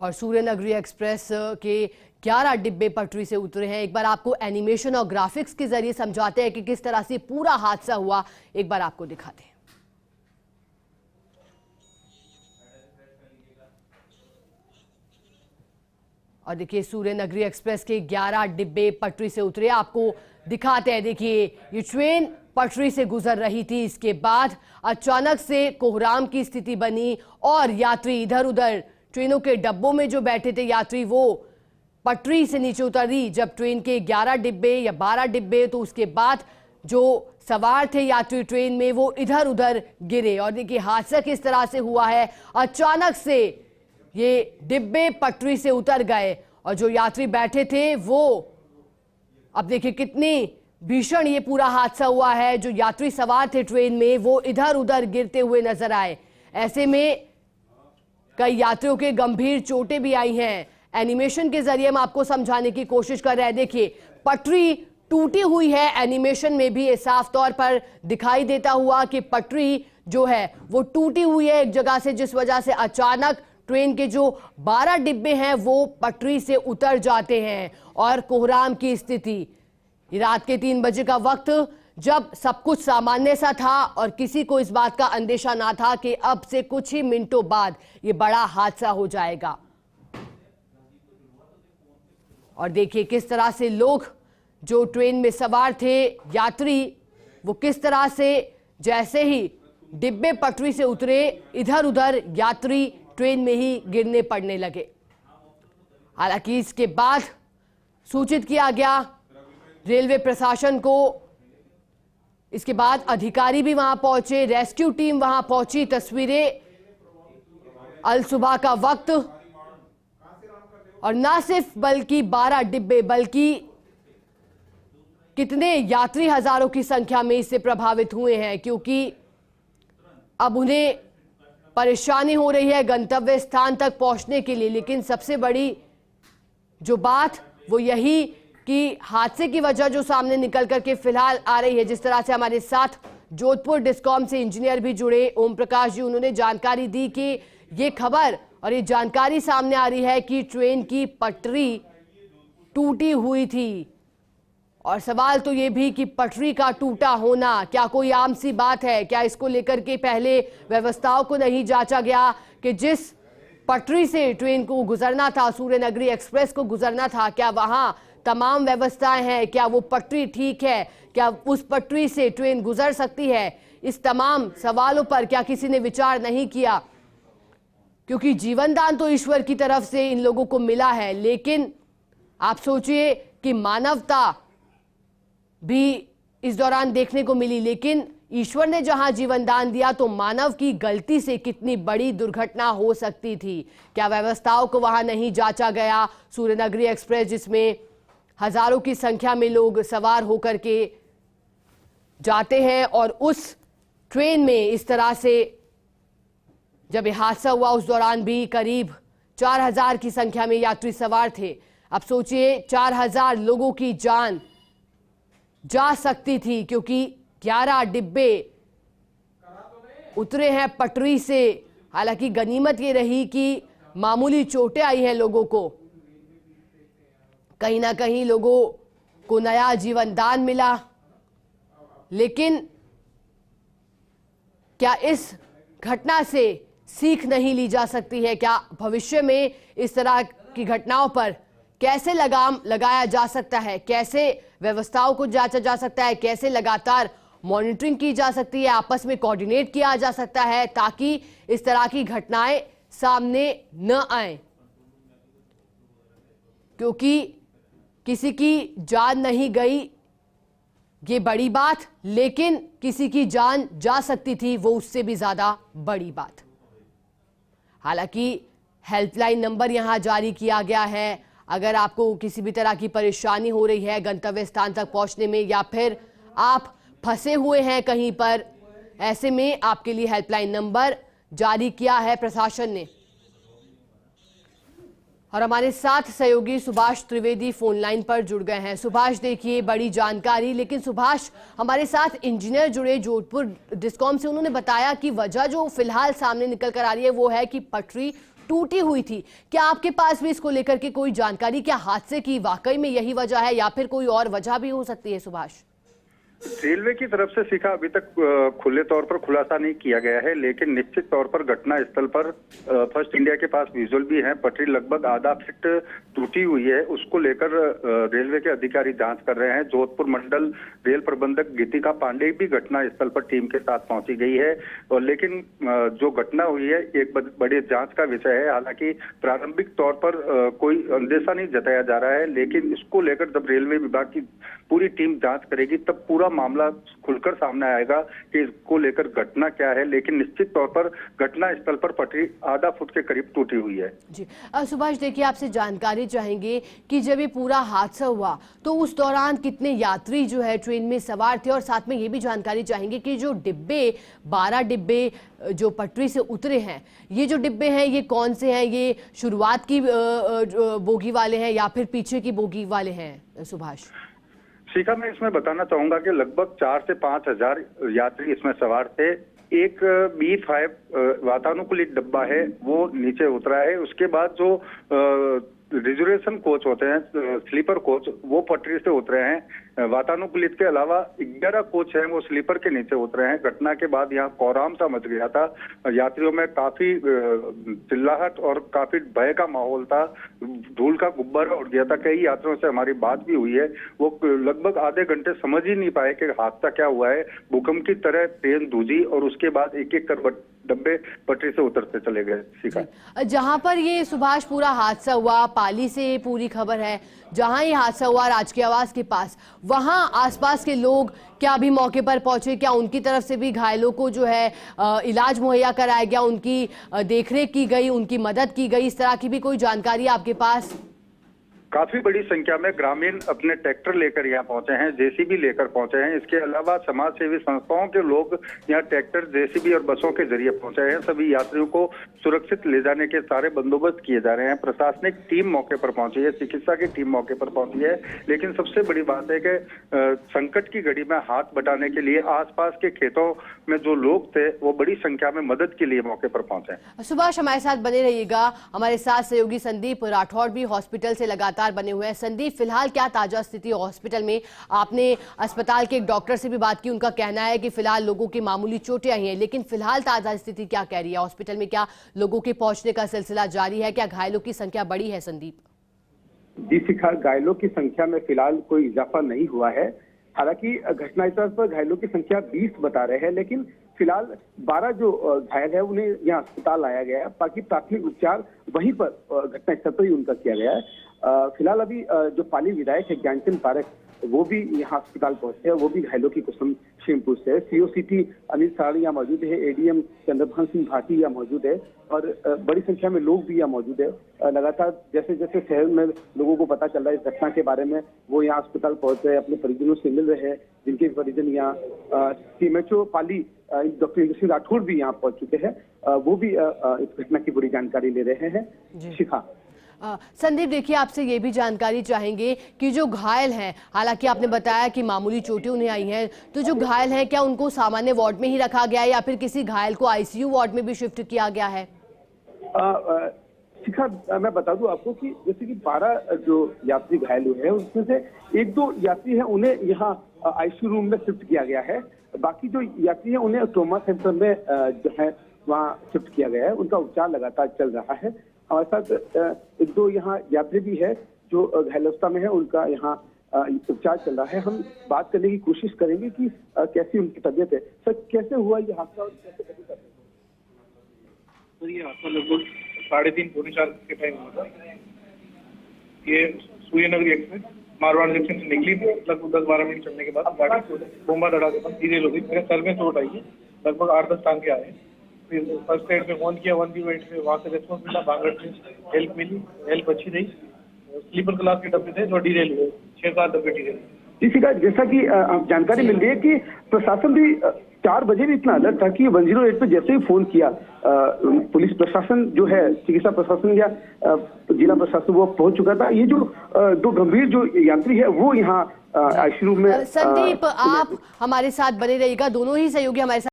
और सूर्यनगरी एक्सप्रेस के 11 डिब्बे पटरी से उतरे हैं। एक बार आपको एनिमेशन और ग्राफिक्स के जरिए समझाते हैं कि किस तरह से पूरा हादसा हुआ। एक बार आपको दिखाते हैं। और देखिए सूर्यनगरी एक्सप्रेस के 11 डिब्बे पटरी से उतरे, आपको दिखाते हैं। देखिए ये ट्रेन पटरी से गुजर रही थी, इसके बाद अचानक से कोहराम की स्थिति बनी और यात्री इधर उधर ट्रेनों के डब्बों में जो बैठे थे यात्री वो पटरी से नीचे उतरी। जब ट्रेन के 11 डिब्बे या 12 डिब्बे, तो उसके बाद जो सवार थे यात्री ट्रेन में वो इधर उधर गिरे। और देखिए हादसा किस तरह से हुआ है, अचानक से ये डिब्बे पटरी से उतर गए और जो यात्री बैठे थे वो, अब देखिए कितनी भीषण ये पूरा हादसा हुआ है। जो यात्री सवार थे ट्रेन में वो इधर उधर गिरते हुए नजर आए। ऐसे में कई यात्रियों के गंभीर चोटें भी आई हैं। एनिमेशन के जरिए हम आपको समझाने की कोशिश कर रहे हैं। देखिए पटरी टूटी हुई है, एनिमेशन में भी ये साफ तौर पर दिखाई देता हुआ कि पटरी जो है वो टूटी हुई है एक जगह से, जिस वजह से अचानक ट्रेन के जो 12 डिब्बे हैं वो पटरी से उतर जाते हैं। और कोहराम की स्थिति, रात के 3 बजे का वक्त, जब सब कुछ सामान्य सा था और किसी को इस बात का अंदेशा ना था कि अब से कुछ ही मिनटों बाद ये बड़ा हादसा हो जाएगा। और देखिए किस तरह से लोग जो ट्रेन में सवार थे यात्री, वो किस तरह से जैसे ही डिब्बे पटरी से उतरे इधर उधर यात्री ट्रेन में ही गिरने पड़ने लगे। हालांकि इसके बाद सूचित किया गया रेलवे प्रशासन को। इसके बाद अधिकारी भी वहां पहुंचे, रेस्क्यू टीम वहां पहुंची। तस्वीरें अल सुबह का वक्त, और ना सिर्फ बल्कि 12 डिब्बे बल्कि कितने यात्री हजारों की संख्या में इससे प्रभावित हुए हैं, क्योंकि अब उन्हें परेशानी हो रही है गंतव्य स्थान तक पहुंचने के लिए। लेकिन सबसे बड़ी जो बात वो यही कि हादसे की वजह जो सामने निकल करके फिलहाल आ रही है, जिस तरह से हमारे साथ जोधपुर डिस्कॉम से इंजीनियर भी जुड़े ओम प्रकाश जी, उन्होंने जानकारी दी कि ये खबर और ये जानकारी सामने आ रही है कि ट्रेन की पटरी टूटी हुई थी। और सवाल तो ये भी कि पटरी का टूटा होना क्या कोई आम सी बात है? क्या इसको लेकर के पहले व्यवस्थाओं को नहीं जांचा गया कि जिस पटरी से ट्रेन को गुजरना था, सूर्यनगरी एक्सप्रेस को गुजरना था, क्या वहां तमाम व्यवस्थाएं हैं? क्या वो पटरी ठीक है? क्या उस पटरी से ट्रेन गुजर सकती है? इस तमाम सवालों पर क्या किसी ने विचार नहीं किया? क्योंकि जीवन दान तो ईश्वर की तरफ से इन लोगों को मिला है, लेकिन आप सोचिए कि मानवता भी इस दौरान देखने को मिली। लेकिन ईश्वर ने जहां जीवन दान दिया तो मानव की गलती से कितनी बड़ी दुर्घटना हो सकती थी। क्या व्यवस्थाओं को वहां नहीं जांचा गया? सूर्यनगरी एक्सप्रेस जिसमें हजारों की संख्या में लोग सवार होकर के जाते हैं, और उस ट्रेन में इस तरह से जब यह हादसा हुआ उस दौरान भी करीब 4000 की संख्या में यात्री सवार थे। अब सोचिए 4000 लोगों की जान जा सकती थी, क्योंकि 11 डिब्बे उतरे हैं पटरी से। हालांकि गनीमत ये रही कि मामूली चोटें आई हैं लोगों को, कहीं ना कहीं लोगों को नया जीवन दान मिला। लेकिन क्या इस घटना से सीख नहीं ली जा सकती है? क्या भविष्य में इस तरह की घटनाओं पर कैसे लगाम लगाया जा सकता है? कैसे व्यवस्थाओं को जांचा जा सकता है? कैसे लगातार मॉनिटरिंग की जा सकती है? आपस में कोऑर्डिनेट किया जा सकता है ताकि इस तरह की घटनाएं सामने न आए? क्योंकि किसी की जान नहीं गई ये बड़ी बात, लेकिन किसी की जान जा सकती थी वो उससे भी ज्यादा बड़ी बात। हालांकि हेल्पलाइन नंबर यहां जारी किया गया है। अगर आपको किसी भी तरह की परेशानी हो रही है गंतव्य स्थान तक पहुंचने में, या फिर आप फंसे हुए हैं कहीं पर, ऐसे में आपके लिए हेल्पलाइन नंबर जारी किया है प्रशासन ने। और हमारे साथ सहयोगी सुभाष त्रिवेदी फोन लाइन पर जुड़ गए हैं। सुभाष, देखिए बड़ी जानकारी, लेकिन सुभाष हमारे साथ इंजीनियर जुड़े जोधपुर डिस्कॉम से, उन्होंने बताया कि वजह जो फिलहाल सामने निकल कर आ रही है वो है कि पटरी टूटी हुई थी। क्या आपके पास भी इसको लेकर के कोई जानकारी, क्या हादसे की वाकई में यही वजह है या फिर कोई और वजह भी हो सकती है सुभाष? रेलवे की तरफ से शिखा अभी तक खुले तौर पर खुलासा नहीं किया गया है, लेकिन निश्चित तौर पर घटना स्थल पर फर्स्ट इंडिया के पास विजुअल भी है। पटरी लगभग आधा फीट टूटी हुई है, उसको लेकर रेलवे के अधिकारी जांच कर रहे हैं। जोधपुर मंडल रेल प्रबंधक गीतिका पांडे भी घटना स्थल पर टीम के साथ पहुंची गई है। और लेकिन जो घटना हुई है एक बड़े जांच का विषय है। हालांकि प्रारंभिक तौर पर कोई अंदेशा नहीं जताया जा रहा है, लेकिन इसको लेकर जब रेलवे विभाग की पूरी टीम जांच करेगी तब पूरा मामला खुलकर सामने आएगा कि इसको लेकर घटना क्या है। लेकिन निश्चित तौर पर घटना स्थल पर पटरी आधा फुट के करीब टूटी हुई है। जी सुभाष, देखिए आपसे जानकारी चाहेंगे कि जब ये पूरा हादसा हुआ तो उस दौरान कितने यात्री जो है ट्रेन में सवार थे, और साथ में ये भी जानकारी चाहेंगे कि जो डिब्बे 12 डिब्बे जो पटरी से उतरे हैं, ये जो डिब्बे हैं ये कौन से हैं? ये शुरुआत की बोगी वाले हैं या फिर पीछे की बोगी वाले हैं सुभाष? शिखा, मैं इसमें बताना चाहूंगा कि लगभग 4 से 5 हजार यात्री इसमें सवार थे। एक B5 वातानुकूलित डब्बा है वो नीचे उतरा है। उसके बाद जो रिजर्वेशन कोच होते हैं, स्लीपर कोच, वो पटरी से उतरे हैं। वातानुकूलित के अलावा 11 कोच हैं वो स्लीपर के नीचे उतरे हैं। घटना के बाद यहाँ कोहराम सा मच गया था, यात्रियों में काफी चिल्लाहट और काफी भय का माहौल था। धूल का गुब्बारा उड़ गया था। कई यात्रियों से हमारी बात भी हुई है, वो लगभग आधे घंटे समझ ही नहीं पाए कि हादसा क्या हुआ है। भूकंप की तरह ट्रेन धूजी और उसके बाद एक एक कर डब्बे पटरी से उतरते चले गए। शिखा, जहां पर ये सुभाष पूरा हादसा हुआ, पाली से पूरी खबर है, जहां ये हादसा हुआ राजकीय आवास के पास, वहां आसपास के लोग क्या अभी मौके पर पहुंचे? क्या उनकी तरफ से भी घायलों को जो है इलाज मुहैया कराया गया, उनकी देखरेख की गई, उनकी मदद की गई? इस तरह की भी कोई जानकारी आपके पास? काफी बड़ी संख्या में ग्रामीण अपने ट्रैक्टर लेकर यहाँ पहुंचे हैं, जेसीबी लेकर पहुंचे हैं। इसके अलावा समाज सेवी संस्थाओं के लोग यहाँ ट्रैक्टर, जेसीबी और बसों के जरिए पहुंचे हैं। सभी यात्रियों को सुरक्षित ले जाने के सारे बंदोबस्त किए जा रहे हैं। प्रशासनिक टीम मौके पर पहुंची है, चिकित्सा की टीम मौके पर पहुंची है। लेकिन सबसे बड़ी बात है कि संकट की घड़ी में हाथ बटाने के लिए आसपास के खेतों में जो लोग थे वो बड़ी संख्या में मदद के लिए मौके पर पहुंचे। सुभाष, हमारे साथ बने रहिएगा। हमारे साथ सहयोगी संदीप राठौड़ भी हॉस्पिटल से लगातार बने हुए हैं। संदीप, फिलहाल क्या ताजा स्थिति हॉस्पिटल में? आपने अस्पताल के एक डॉक्टर से भी बात की, उनका कहना है कि फिलहाल लोगों की मामूली चोटें आई हैं, लेकिन फिलहाल ताजा स्थिति क्या कह रही है? हॉस्पिटल में क्या लोगों के पहुंचने का सिलसिला जारी है? क्या घायलों की संख्या बढ़ी है? संदीप जी शिखा, घायलों की संख्या में फिलहाल कोई इजाफा नहीं हुआ है। हालांकि घटनास्थल पर घायलों की संख्या 20 बता रहे हैं, लेकिन फिलहाल 12 जो घायल है उन्हें यहाँ अस्पताल लाया गया है। बाकी प्राथमिक उपचार वहीं पर घटनास्थल पर ही उनका किया गया है। फिलहाल अभी जो पाली विधायक है ज्ञानचंद पारख, वो भी यहाँ अस्पताल पहुंचे हैं। वो भी घायलों की कुशल क्षेम पूछते हैं। सीओसीटी अनिल साड़ी यहाँ मौजूद है, एडीएम चंद्रभान सिंह भाटी यहाँ मौजूद है और बड़ी संख्या में लोग भी यहाँ मौजूद है। लगातार जैसे जैसे शहर में लोगों को पता चल रहा है इस घटना के बारे में, वो यहाँ अस्पताल पहुंच रहे हैं, अपने परिजनों से मिल रहे हैं। जिनके परिजन यहाँ सीएमएचओ पाली डॉक्टर इंद्र सिंह राठौड़ भी यहाँ पहुंच चुके हैं, वो भी इस घटना की पूरी जानकारी ले रहे हैं। शिखा, संदीप, देखिए आपसे ये भी जानकारी चाहेंगे कि जो घायल हैं, हालांकि आपने बताया कि मामूली चोटें उन्हें आई हैं, तो जो घायल हैं क्या उनको सामान्य वार्ड में ही रखा गया है या फिर किसी घायल को आईसीयू वार्ड में भी शिफ्ट किया गया है? शिखा, मैं बता दूं आपको कि जैसे कि 12 जो यात्री घायल हुए हैं उसमें से 1-2 यात्री हैं उन्हें यहाँ आईसीयू रूम में शिफ्ट किया गया है। बाकी जो यात्री हैं उन्हें ट्रॉमा सेंटर में जो है वहाँ शिफ्ट किया गया है। उनका उपचार लगातार चल रहा है। हमारे साथ 1-2 यहाँ यात्री भी है जो घायल अवस्था में है, उनका यहाँ उपचार चल रहा है। हम बात करने की कोशिश करेंगे कि कैसी उनकी तबीयत है। सर, कैसे हुआ ये हादसा और कैसे तबीयत है? सर, ये हादसा लगभग 3:30-4 के टाइम हुआ था। ये सूर्यनगरी एक्सप्रेस मारवाड़ जंक्शन से निकली थी। लगभग 10-12 मिनट चलने के बाद गाड़ी बोम्बा धड़ा के बाद धीरे हो गई। मेरे सर में चोट आई है, लगभग 8-10 टांके आए। फिर फर्स्ट एड में फोन किया 108 पे, वहाँ से रेस्पॉन्स मिला, बांगड़ से हेल्प मिली, हेल्प अच्छी रही। स्लीपर क्लास के डब्बे थे जो डीरेल हुए, 6-7 डब्बे डीरेल। इसी का जैसा कि जानकारी मिल रही है कि प्रशासन भी 4 बजे भी इतना अलर्ट था कि 108 पे जैसे ही फोन किया पुलिस प्रशासन जो है, चिकित्सा प्रशासन या जिला प्रशासन वो पहुंच चुका था। ये जो 2 गंभीर जो यात्री है वो यहाँ आईसीयू में। संदीप, आप हमारे साथ बने रहिएगा, दोनों ही सहयोगी हमारे साथ